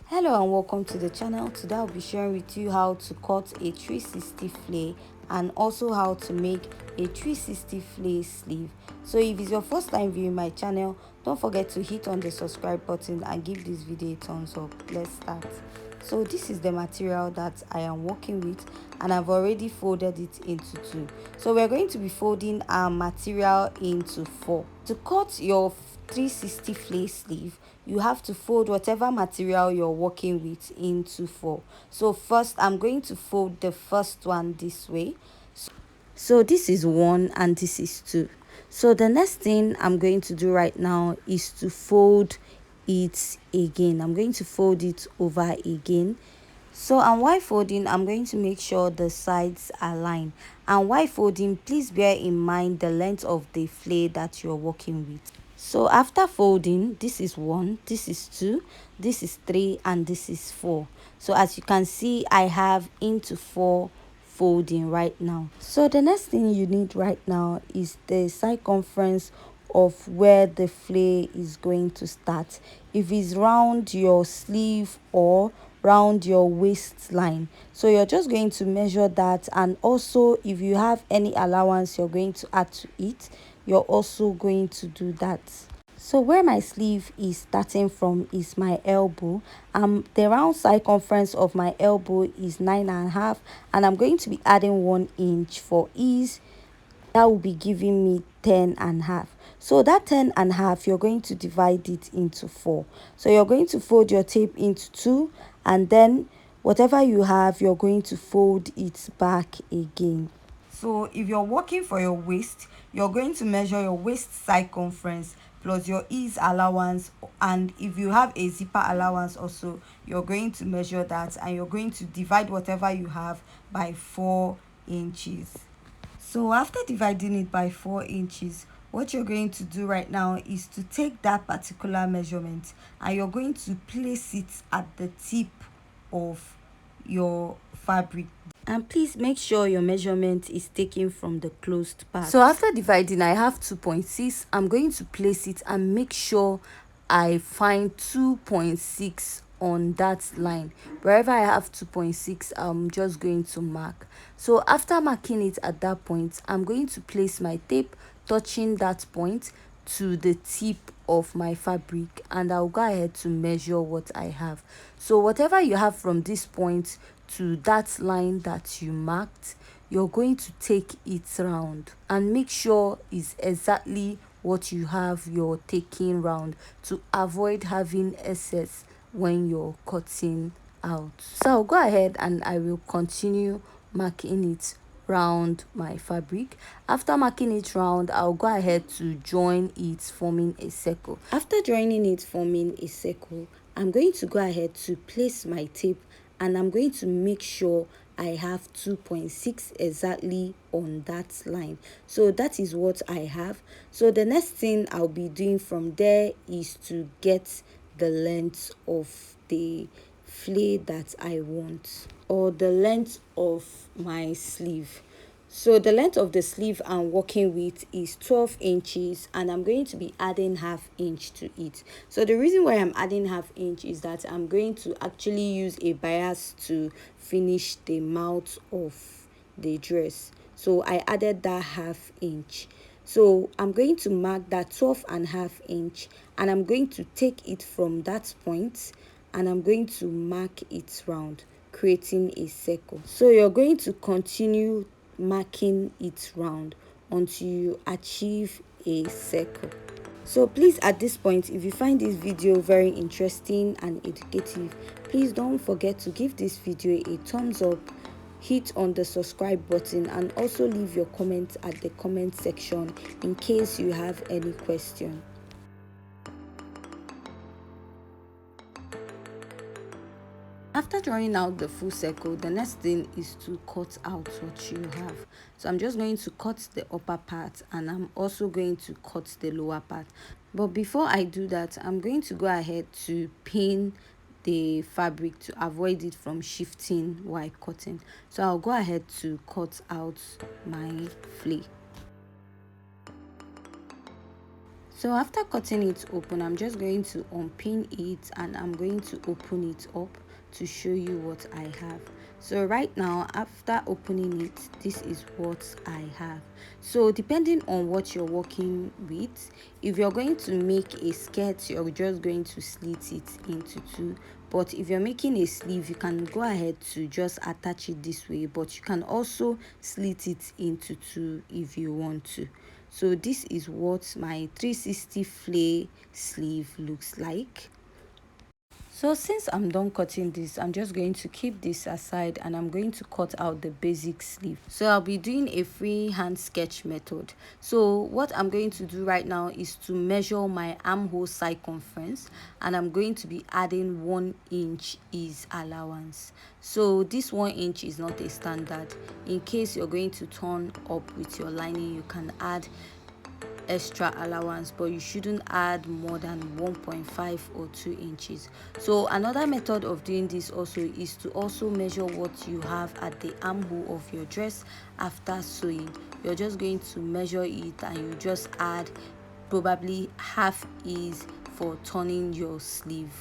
Hello and welcome to the channel. Today I'll be sharing with you how to cut a 360 flare and also how to make a 360 flare sleeve. So if it's your first time viewing my channel, don't forget to hit on the subscribe button and give this video a thumbs up. Let's start. So this is the material that I am working with and I've already folded it into two. So we're going to be folding our material into four. To cut your 360 flare sleeve, you have to fold whatever material you're working with into four. So first I'm going to fold the first one this way. So this is one and this is two. So the next thing I'm going to do right now is to fold it again. I'm going to fold it over again. So and while folding, I'm going to make sure the sides align. And while folding, please bear in mind the length of the flare that you're working with. So after folding, this is one, this is two, this is three, and this is four. So as you can see, I have into four folding right now. So the next thing you need right now is the circumference of where the flare is going to start. If it's round your sleeve or round your waistline, so you're just going to measure that. And also if you have any allowance you're going to add to it, you're also going to do that. So where my sleeve is starting from is my elbow. The round circumference of my elbow is 9.5, and I'm going to be adding 1 inch for ease. That will be giving me 10.5. So that 10.5, you're going to divide it into 4. So you're going to fold your tape into 2, and then whatever you have, you're going to fold it back again. So if you're working for your waist, you're going to measure your waist circumference plus your ease allowance, and if you have a zipper allowance also, you're going to measure that, and you're going to divide whatever you have by 4 inches. So after dividing it by 4 inches, what you're going to do right now is to take that particular measurement and you're going to place it at the tip of your fabric. And please make sure your measurement is taken from the closed part. So after dividing, I have 2.6. I'm going to place it and make sure I find 2.6 on that line. Wherever I have 2.6, I'm just going to mark. So after marking it at that point, I'm going to place my tape touching that point to the tip of my fabric, and I'll go ahead to measure what I have. So whatever you have from this point to that line that you marked, you're going to take it round and make sure it's exactly what you have you're taking round to avoid having excess when you're cutting out. So I'll go ahead and I will continue marking it round my fabric. After marking it round, I'll go ahead to join it, forming a circle. After joining it, forming a circle, I'm going to go ahead to place my tape, and I'm going to make sure I have 2.6 exactly on that line. So that is what I have. So the next thing I'll be doing from there is to get the length of the flare that I want, or the length of my sleeve. So the length of the sleeve I'm working with is 12 inches, and I'm going to be adding half inch to it. So the reason why I'm adding half inch is that I'm going to actually use a bias to finish the mouth of the dress. So I added that half inch. So I'm going to mark that 12.5 inch, and I'm going to take it from that point and I'm going to mark it round, creating a circle. So you're going to continue marking it round until you achieve a circle. So please, at this point, if you find this video very interesting and educative, please don't forget to give this video a thumbs up, hit on the subscribe button, and also leave your comments at the comment section in case you have any question. After drawing out the full circle, the next thing is to cut out what you have. So I'm just going to cut the upper part, and I'm also going to cut the lower part. But before I do that, I'm going to go ahead to pin the fabric to avoid it from shifting while cutting. So I'll go ahead to cut out my flare. So after cutting it open, I'm just going to unpin it and I'm going to open it up to show you what I have. So right now, after opening it, this is what I have. So depending on what you're working with, if you're going to make a skirt, you're just going to slit it into two. But if you're making a sleeve, you can go ahead to just attach it this way, but you can also slit it into two if you want to. So this is what my 360 flay sleeve looks like. So since I'm done cutting this, I'm just going to keep this aside and I'm going to cut out the basic sleeve. So I'll be doing a freehand sketch method. So what I'm going to do right now is to measure my armhole circumference, and I'm going to be adding 1 inch ease allowance. So this 1 inch is not a standard. In case you're going to turn up with your lining, you can add extra allowance, but you shouldn't add more than 1.5 or 2 inches. So another method of doing this also is to also measure what you have at the armhole of your dress after sewing. You're just going to measure it and you just add probably half ease for turning your sleeve.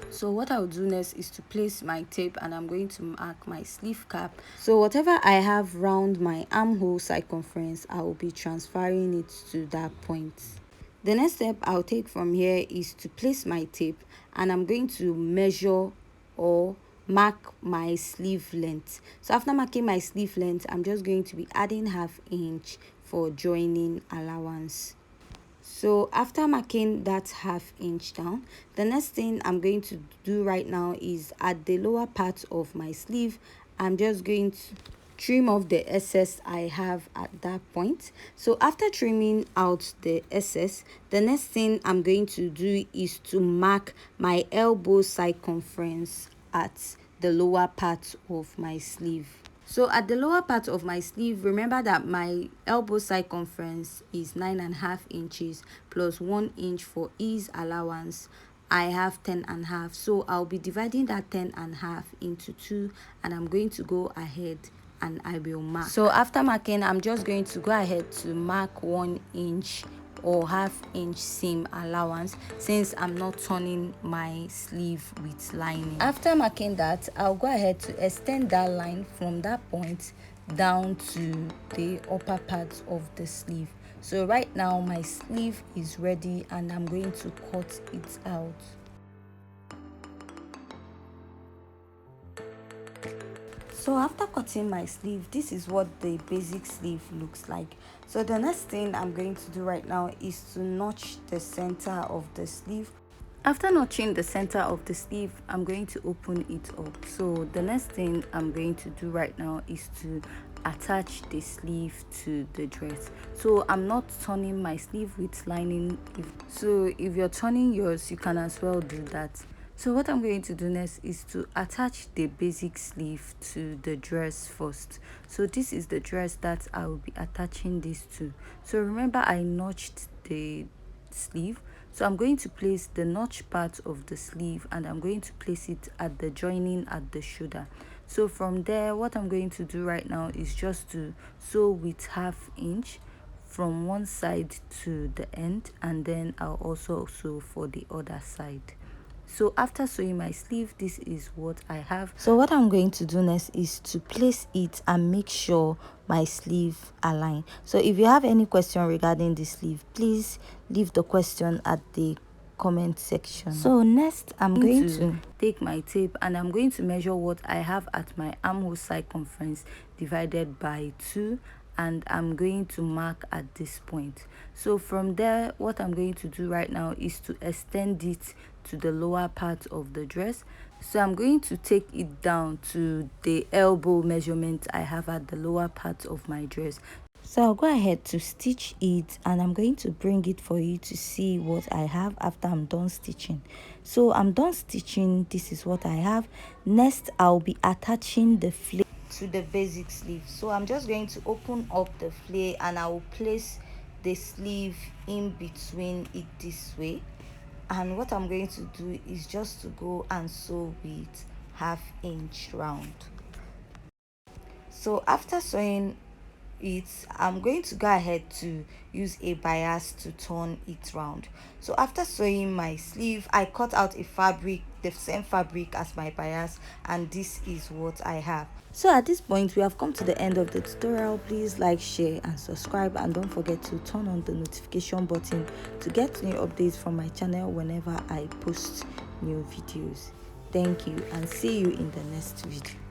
So what I'll do next is to place my tape and I'm going to mark my sleeve cap. So whatever I have round my armhole circumference, I will be transferring it to that point. The next step I'll take from here is to place my tape and I'm going to measure or mark my sleeve length. So after marking my sleeve length, I'm just going to be adding ½ inch for joining allowance. So after marking that ½ inch down, the next thing I'm going to do right now is at the lower part of my sleeve, I'm just going to trim off the excess I have at that point. So after trimming out the excess, the next thing I'm going to do is to mark my elbow circumference at the lower part of my sleeve. So at the lower part of my sleeve, remember that my elbow circumference is 9.5 inches plus 1 inch for ease allowance. I have 10.5, so I'll be dividing that 10.5 into 2 and I'm going to go ahead and I will mark. So after marking, I'm just going to go ahead to mark 1 inch or ½ inch seam allowance since I'm not turning my sleeve with lining. After marking that, I'll go ahead to extend that line from that point down to the upper part of the sleeve. So right now my sleeve is ready and I'm going to cut it out. So after cutting my sleeve, this is what the basic sleeve looks like. So the next thing I'm going to do right now is to notch the center of the sleeve. After notching the center of the sleeve, I'm going to open it up. So the next thing I'm going to do right now is to attach the sleeve to the dress. So I'm not turning my sleeve with lining. So if you're turning yours, you can as well do that. So what I'm going to do next is to attach the basic sleeve to the dress first. So this is the dress that I will be attaching this to. So remember I notched the sleeve. So I'm going to place the notch part of the sleeve and I'm going to place it at the joining at the shoulder. So from there, what I'm going to do right now is just to sew with ½ inch from one side to the end, and then I'll also sew for the other side. So after sewing my sleeve, this is what I have. So what I'm going to do next is to place it and make sure my sleeve align. So if you have any question regarding the sleeve, please leave the question at the comment section. So next I'm going to take my tape and I'm going to measure what I have at my armhole circumference divided by 2, and I'm going to mark at this point. So from there, what I'm going to do right now is to extend it to the lower part of the dress. So I'm going to take it down to the elbow measurement I have at the lower part of my dress. So I'll go ahead to stitch it and I'm going to bring it for you to see what I have after I'm done stitching. So I'm done stitching. This is what I have. Next, I'll be attaching the flare to the basic sleeve. So I'm just going to open up the flare and I will place the sleeve in between it this way. And what I'm going to do is just to go and sew with ½ inch round. So after sewing it, I'm going to go ahead to use a bias to turn it round. So after sewing my sleeve, I cut out a fabric, the same fabric as my bias, and this is what I have. So at this point, we have come to the end of the tutorial. Please like, share and subscribe, and don't forget to turn on the notification button to get new updates from my channel whenever I post new videos. Thank you, and see you in the next video.